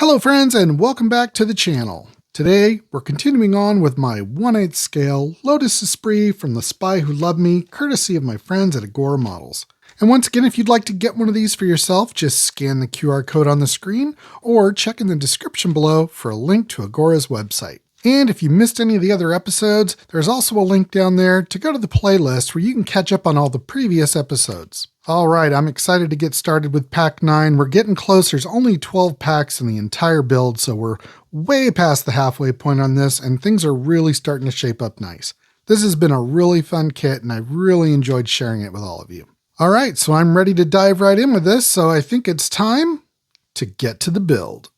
Hello friends and welcome back to the channel. Today we're continuing on with my 1/8 scale Lotus Esprit from The Spy Who Loved Me, courtesy of my friends at Agora Models. And once again, if you'd like to get one of these for yourself, just scan the QR code on the screen or check in the description below for a link to Agora's website. And if you missed any of the other episodes, there's also a link down there to go to the playlist where you can catch up on all the previous episodes. Alright, I'm excited to get started with pack 9. We're getting close. There's only 12 packs in the entire build, so we're way past the halfway point on this, and things are really starting to shape up nice. This has been a really fun kit, and I've really enjoyed sharing it with all of you. Alright, so I'm ready to dive right in with this, so I think it's time to get to the build.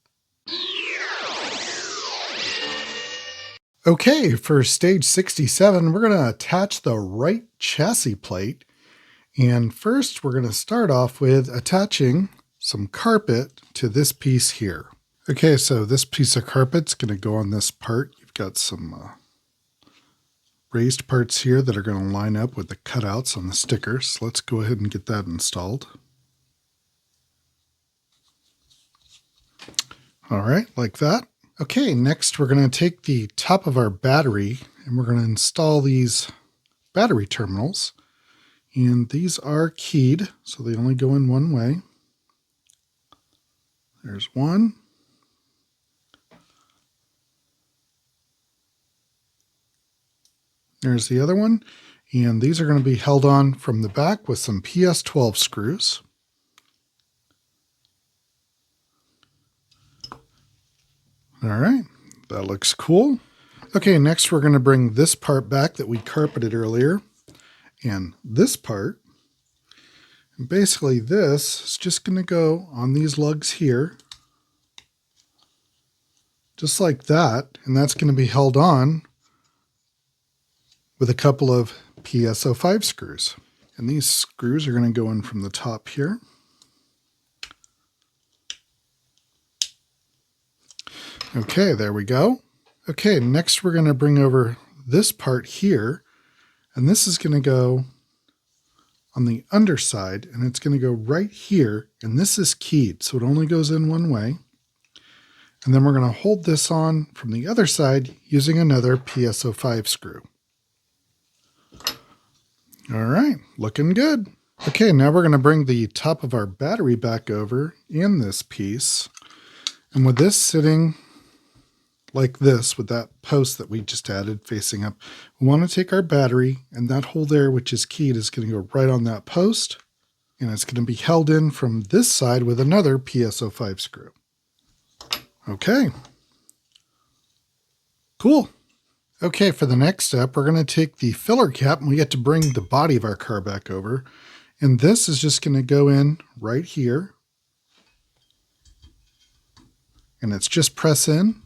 Okay, for stage 67, we're going to attach the right chassis plate. And first, we're going to start off with attaching some carpet to this piece here. Okay, so this piece of carpet's going to go on this part. You've got some raised parts here that are going to line up with the cutouts on the stickers. So let's go ahead and get that installed. All right, like that. Okay, next we're going to take the top of our battery and we're going to install these battery terminals. And these are keyed, so they only go in one way. There's one. There's the other one. And these are going to be held on from the back with some PS12 screws. All right, that looks cool. Okay, next we're going to bring this part back that we carpeted earlier. And this part, and basically this is just going to go on these lugs here, just like that, and that's going to be held on with a couple of PSO5 screws. And these screws are going to go in from the top here. Okay, there we go. Okay, next we're going to bring over this part here, and this is going to go on the underside, and it's going to go right here, and this is keyed, so it only goes in one way. And then we're going to hold this on from the other side using another PSO5 screw. All right, looking good. Okay, now we're going to bring the top of our battery back over in this piece, and with this sitting like this with that post that we just added facing up, we want to take our battery, and that hole there, which is keyed, is going to go right on that post, and it's going to be held in from this side with another PSO5 screw. Okay. Cool. Okay, for the next step, we're going to take the filler cap, and we get to bring the body of our car back over, and this is just going to go in right here, and it's just press in,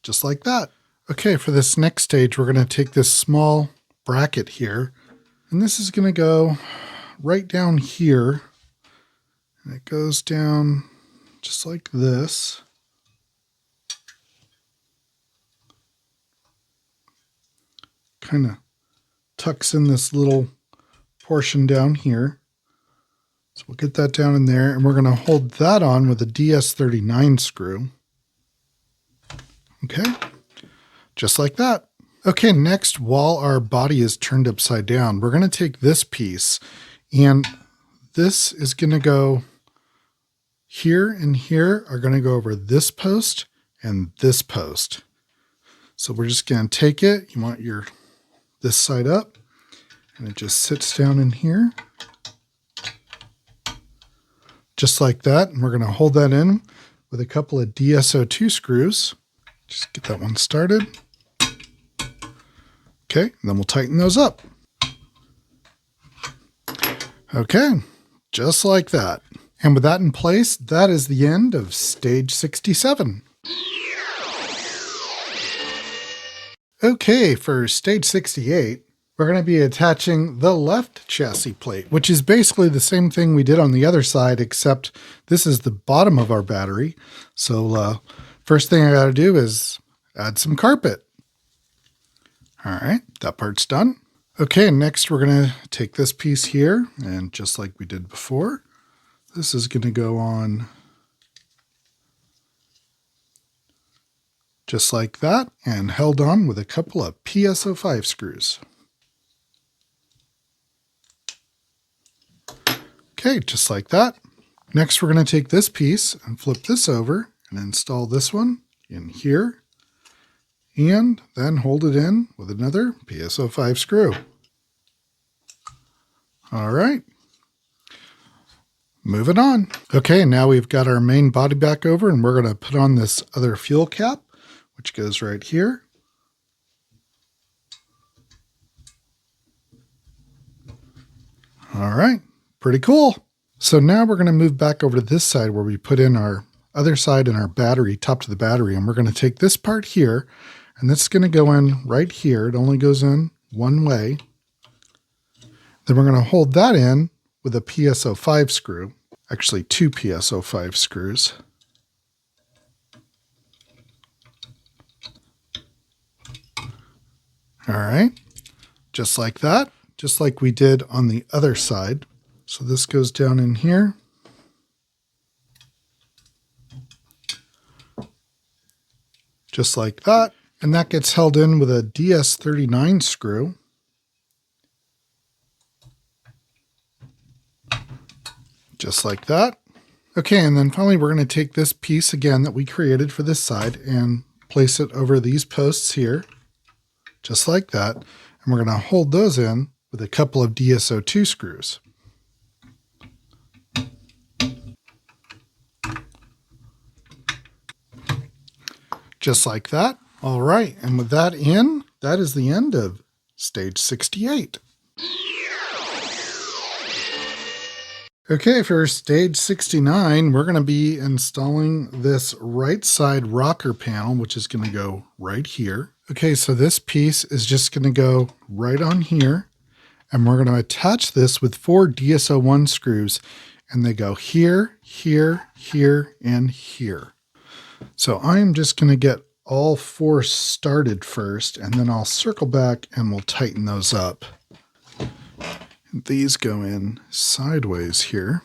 just like that. Okay, for this next stage, we're going to take this small bracket here, and this is going to go right down here, and it goes down just like this. Kind of tucks in this little portion down here. So we'll get that down in there, and we're going to hold that on with a DS39 screw. Okay, just like that. Okay, next, while our body is turned upside down, we're going to take this piece, and this is going to go here, and here are going to go over this post and this post. So we're just going to take it, you want this side up, and it just sits down in here, just like that. And we're going to hold that in with a couple of DSO2 screws. Just get that one started. Okay, and then we'll tighten those up. Okay, just like that. And with that in place, that is the end of stage 67. Okay, for stage 68, we're going to be attaching the left chassis plate, which is basically the same thing we did on the other side, except this is the bottom of our battery. So first thing I got to do is add some carpet. All right, that part's done. Okay, next we're going to take this piece here, and just like we did before, this is going to go on just like that, and held on with a couple of PSO5 screws. Okay, just like that. Next, we're going to take this piece and flip this over and install this one in here, and then hold it in with another PSO5 screw. All right. Moving on. Okay, now we've got our main body back over, and we're going to put on this other fuel cap, which goes right here. All right, pretty cool. So now we're going to move back over to this side where we put in our other side and our battery, top to the battery, and we're going to take this part here, and this is going to go in right here. It only goes in one way. Then we're going to hold that in with a PSO5 screw, actually 2 PSO5 screws. All right, just like that, just like we did on the other side. So this goes down in here. Just like that, and that gets held in with a DS39 screw. Just like that. Okay, and then finally we're going to take this piece again that we created for this side and place it over these posts here, just like that. And we're going to hold those in with a couple of DSO2 screws. Just like that. All right, and with that in, that is the end of stage 68. Okay, for stage 69, we're going to be installing this right side rocker panel, which is going to go right here. Okay, so this piece is just going to go right on here, and we're going to attach this with 4 DSO1 screws, and they go here, here, here, and here. So I'm just going to get all 4 started first, and then I'll circle back and we'll tighten those up. These go in sideways here.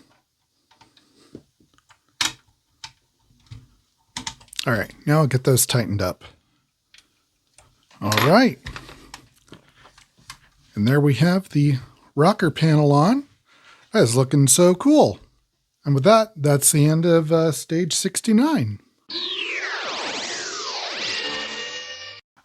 All right, now I'll get those tightened up. All right. And there we have the rocker panel on. That is looking so cool. And with that, that's the end of stage 69.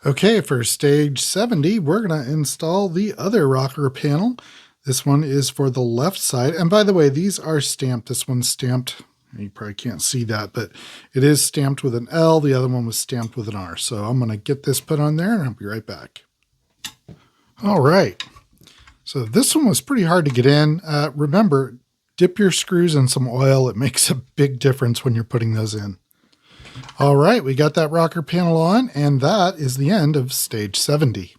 Okay, for stage 70, we're going to install the other rocker panel. This one is for the left side. And by the way, these are stamped. This one's stamped. You probably can't see that, but it is stamped with an L. The other one was stamped with an R. So I'm going to get this put on there and I'll be right back. All right. So this one was pretty hard to get in. Remember, dip your screws in some oil. It makes a big difference when you're putting those in. All right, we got that rocker panel on, and that is the end of stage 70.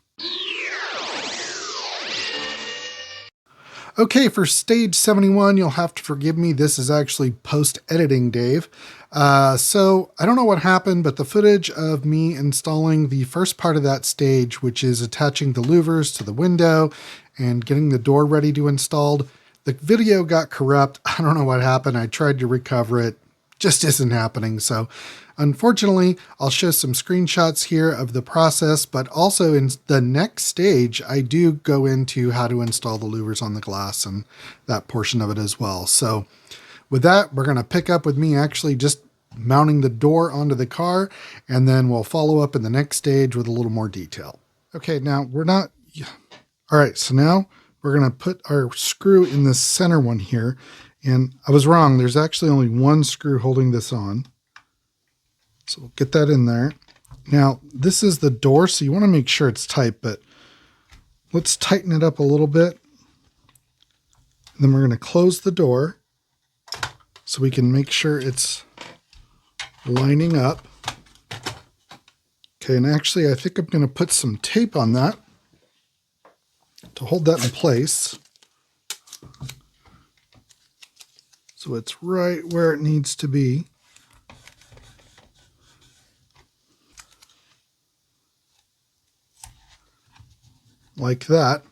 Okay, for stage 71, you'll have to forgive me. This is actually post-editing, Dave. So I don't know what happened, but the footage of me installing the first part of that stage, which is attaching the louvers to the window and getting the door ready to install, the video got corrupt. I don't know what happened. I tried to recover it. Just isn't happening. So unfortunately, I'll show some screenshots here of the process, but also in the next stage, I do go into how to install the louvers on the glass and that portion of it as well. So with that, we're going to pick up with me actually just mounting the door onto the car, and then we'll follow up in the next stage with a little more detail. Okay, now all right, so now we're going to put our screw in the center one here. And I was wrong. There's actually only one screw holding this on. So we'll get that in there. Now, this is the door, so you want to make sure it's tight, but let's tighten it up a little bit. And then we're going to close the door so we can make sure it's lining up. Okay, and actually I think I'm going to put some tape on that to hold that in place. So it's right where it needs to be. Like that.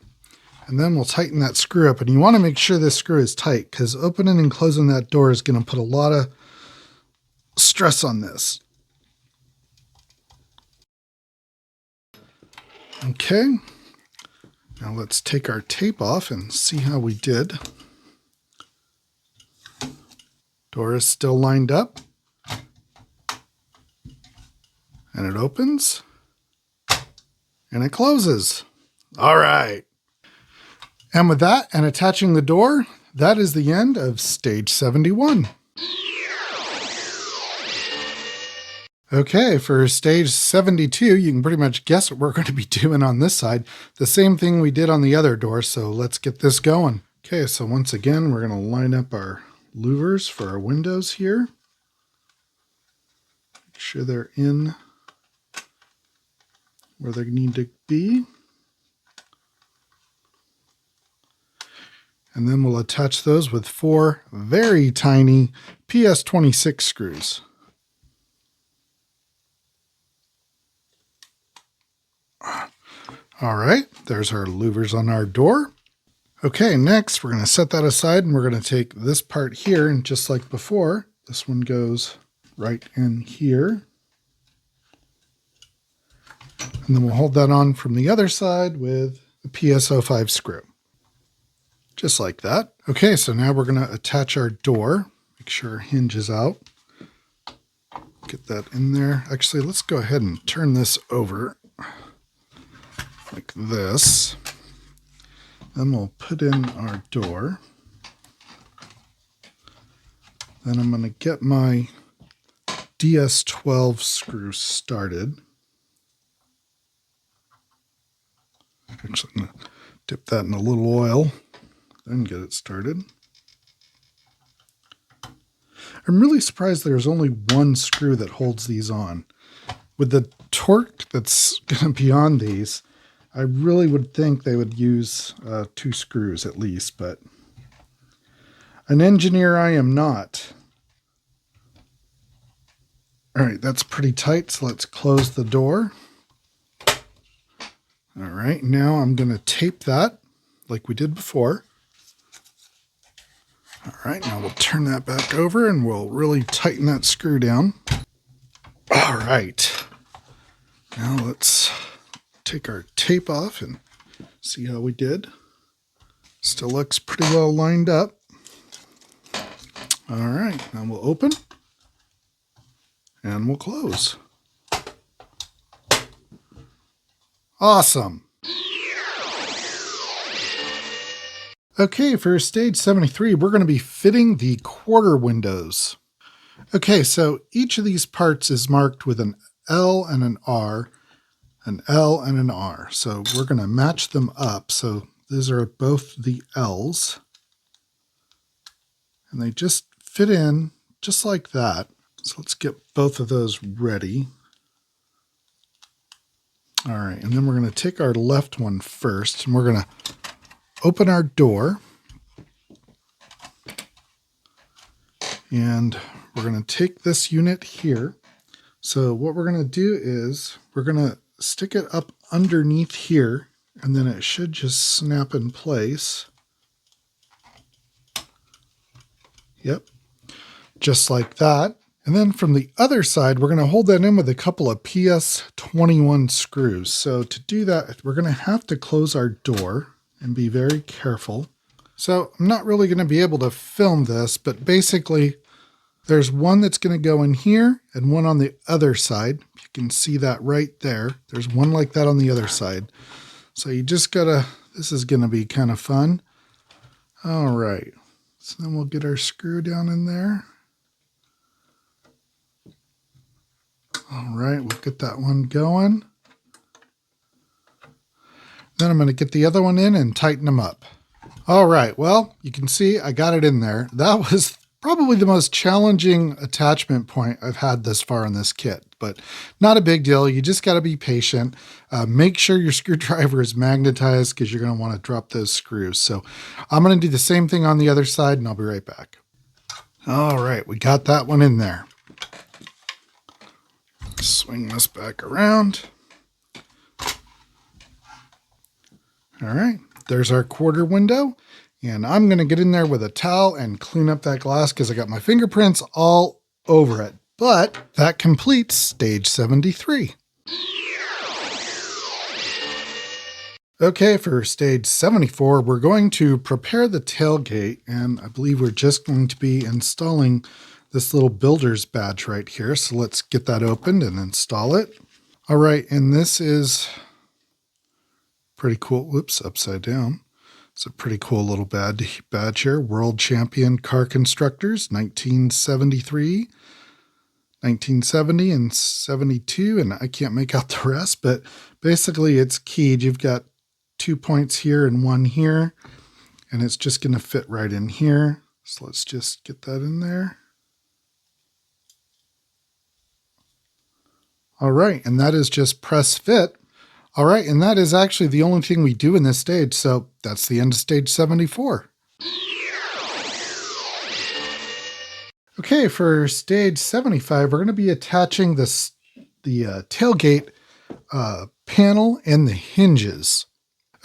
And then we'll tighten that screw up. And you want to make sure this screw is tight, because opening and closing that door is going to put a lot of stress on this. Okay, now let's take our tape off and see how we did. Door is still lined up. And it opens. And it closes. All right. And with that and attaching the door, that is the end of stage 71. Okay, for stage 72, you can pretty much guess what we're going to be doing on this side. The same thing we did on the other door, so let's get this going. Okay, so once again, we're going to line up our louvers for our windows here. Make sure they're in where they need to be. And then we'll attach those with 4 very tiny PS26 screws. All right, there's our louvers on our door. Okay, next we're going to set that aside and we're going to take this part here, and just like before, this one goes right in here. And then we'll hold that on from the other side with a PS05 screw. Just like that. Okay, so now we're going to attach our door. Make sure our hinge is out. Get that in there. Actually, let's go ahead and turn this over like this. Then we'll put in our door. Then I'm going to get my DS12 screw started. Actually, I'm going to dip that in a little oil, then get it started. I'm really surprised there's only one screw that holds these on. With the torque that's going to be on these, I really would think they would use 2 screws at least, but an engineer I am not. All right, that's pretty tight, so let's close the door. All right, now I'm going to tape that like we did before. All right, now we'll turn that back over and we'll really tighten that screw down. All right, now let's take our tape off and see how we did. Still looks pretty well lined up. All right, now we'll open and we'll close. Awesome. Okay, for stage 73, we're going to be fitting the quarter windows. Okay, so each of these parts is marked with an L and an R, an L and an R. So we're going to match them up. So these are both the L's. And they just fit in just like that. So let's get both of those ready. All right, and then we're going to take our left one first, and we're going to open our door. And we're going to take this unit here. So what we're going to do is we're going to stick it up underneath here, and then it should just snap in place. Yep, just like that. And then from the other side, we're going to hold that in with a couple of PS21 screws. So to do that, we're going to have to close our door and be very careful. So I'm not really going to be able to film this, but basically there's one that's going to go in here and one on the other side. You can see that right there. There's one like that on the other side. So you just gotta, this is going to be kind of fun. All right. So then we'll get our screw down in there. All right, we'll get that one going. Then I'm going to get the other one in and tighten them up. All right, well, you can see I got it in there. That was probably the most challenging attachment point I've had this far in this kit, but not a big deal. You just got to be patient. Make sure your screwdriver is magnetized because you're going to want to drop those screws. So I'm going to do the same thing on the other side, and I'll be right back. All right, we got that one in there. Swing this back around. All right, there's our quarter window. And I'm going to get in there with a towel and clean up that glass because I got my fingerprints all over it. But that completes stage 73. Okay, for stage 74, we're going to prepare the tailgate, and I believe we're just going to be installing this little builder's badge right here. So let's get that opened and install it. All right, and this is pretty cool. Whoops, upside down. It's a pretty cool little badge here. World Champion Car Constructors, 1973, 1970, and 72, and I can't make out the rest, but basically it's keyed. You've got 2 points here and 1 here, and it's just going to fit right in here. So let's just get that in there. All right, and that is just press fit. All right, and that is actually the only thing we do in this stage, so that's the end of stage 74. Okay, for stage 75, we're going to be attaching the tailgate panel and the hinges.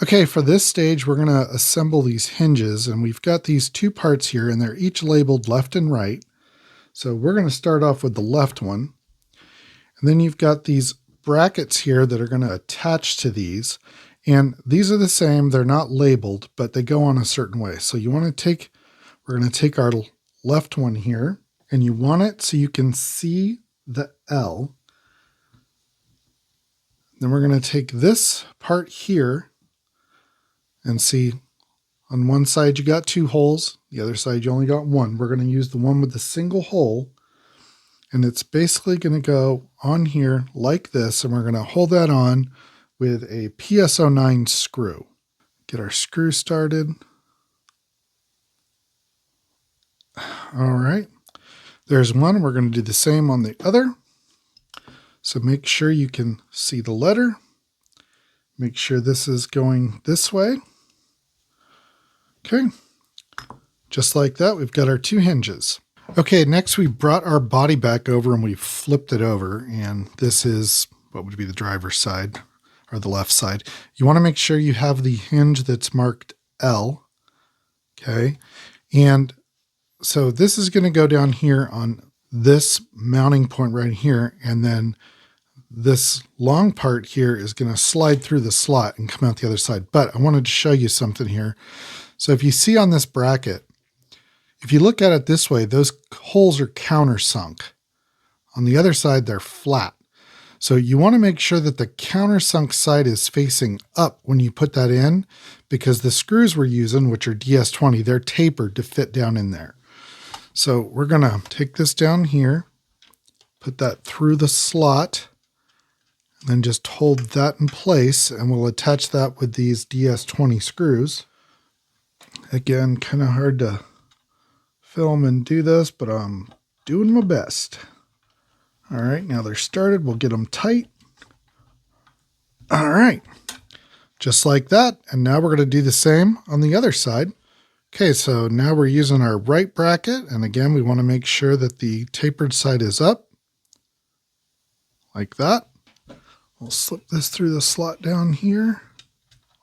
Okay, for this stage, we're going to assemble these hinges, and we've got these 2 parts here, and they're each labeled left and right. So we're going to start off with the left one. And then you've got these brackets here that are going to attach to these. And these are the same. They're not labeled, but they go on a certain way. So you want to take, we're going to take our left one here, and you want it so you can see the L. Then we're going to take this part here and see on one side you got 2 holes, the other side you only got 1. We're going to use the one with the single hole, and it's basically going to go on here like this, and we're going to hold that on with a PS09 screw. Get our screw started. All right, there's one. We're going to do the same on the other. So make sure you can see the letter. Make sure this is going this way. Okay, just like that, we've got our 2 hinges. Okay, next we brought our body back over and we flipped it over, and this is what would be the driver's side, or the left side. You want to make sure you have the hinge that's marked L, okay? And so this is going to go down here on this mounting point right here, and then this long part here is going to slide through the slot and come out the other side. But I wanted to show you something here. So if you see on this bracket, if you look at it this way, those holes are countersunk. On the other side, they're flat. So you want to make sure that the countersunk side is facing up when you put that in, because the screws we're using, which are DS20, they're tapered to fit down in there. So we're going to take this down here, put that through the slot, and then just hold that in place, and we'll attach that with these DS20 screws. Again, kind of hard to film and do this, but I'm doing my best. All right, now they're started. We'll get them tight. All right, just like that. And now we're going to do the same on the other side. Okay, so now we're using our right bracket. And again, we want to make sure that the tapered side is up. Like that. We'll slip this through the slot down here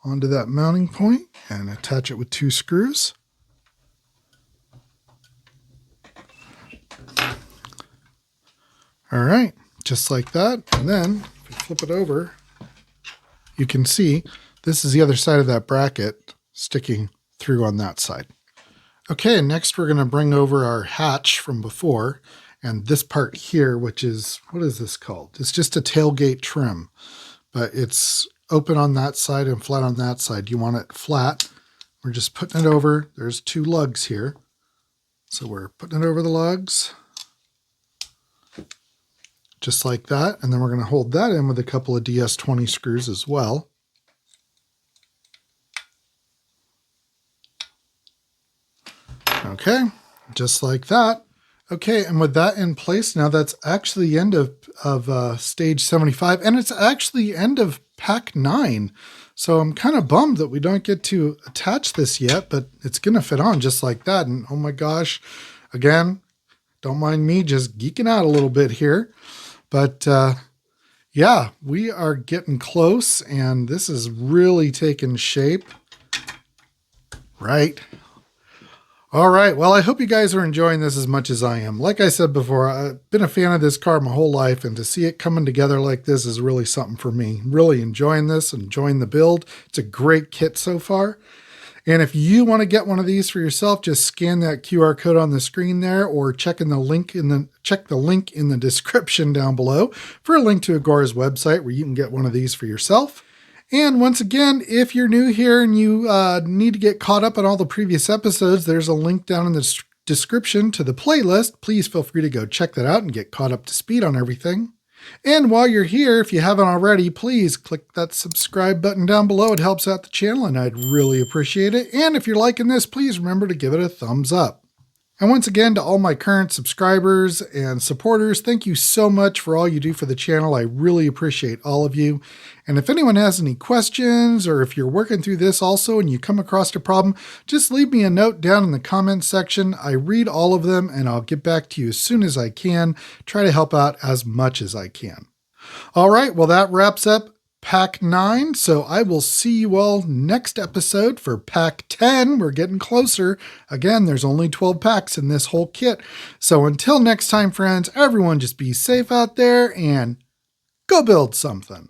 onto that mounting point and attach it with 2 screws. All right, just like that. And then if you flip it over, you can see this is the other side of that bracket sticking through on that side. Okay, and next we're going to bring over our hatch from before, and this part here, which is, what is this called? It's just a tailgate trim, but it's open on that side and flat on that side. You want it flat. We're just putting it over. There's 2 lugs here. So we're putting it over the lugs. Just like that, and then we're going to hold that in with a couple of DS20 screws as well. Okay, just like that. Okay, and with that in place, now that's actually the end of stage 75, and it's actually the end of pack 9. So I'm kind of bummed that we don't get to attach this yet, but it's going to fit on just like that. And oh my gosh, again, don't mind me just geeking out a little bit here. But yeah, we are getting close, and this is really taking shape. Right. All right, well, I hope you guys are enjoying this as much as I am. Like I said before, I've been a fan of this card my whole life, and to see it coming together like this is really something for me. Really enjoying this, enjoying the build. It's a great kit so far. And if you want to get one of these for yourself, just scan that QR code on the screen there, or check the link in the description down below for a link to Agora's website where you can get one of these for yourself. And once again, if you're new here and you need to get caught up on all the previous episodes, there's a link down in the description to the playlist. Please feel free to go check that out and get caught up to speed on everything. And while you're here, if you haven't already, please click that subscribe button down below. It helps out the channel and I'd really appreciate it. And if you're liking this, please remember to give it a thumbs up. And once again, to all my current subscribers and supporters, thank you so much for all you do for the channel. I really appreciate all of you. And if anyone has any questions, or if you're working through this also and you come across a problem, just leave me a note down in the comments section. I read all of them and I'll get back to you as soon as I can. Try to help out as much as I can. All right, well, that wraps up Pack 9, so I will see you all next episode for Pack 10. We're getting closer. Again, there's only 12 packs in this whole kit. So until next time, friends, everyone just be safe out there and go build something.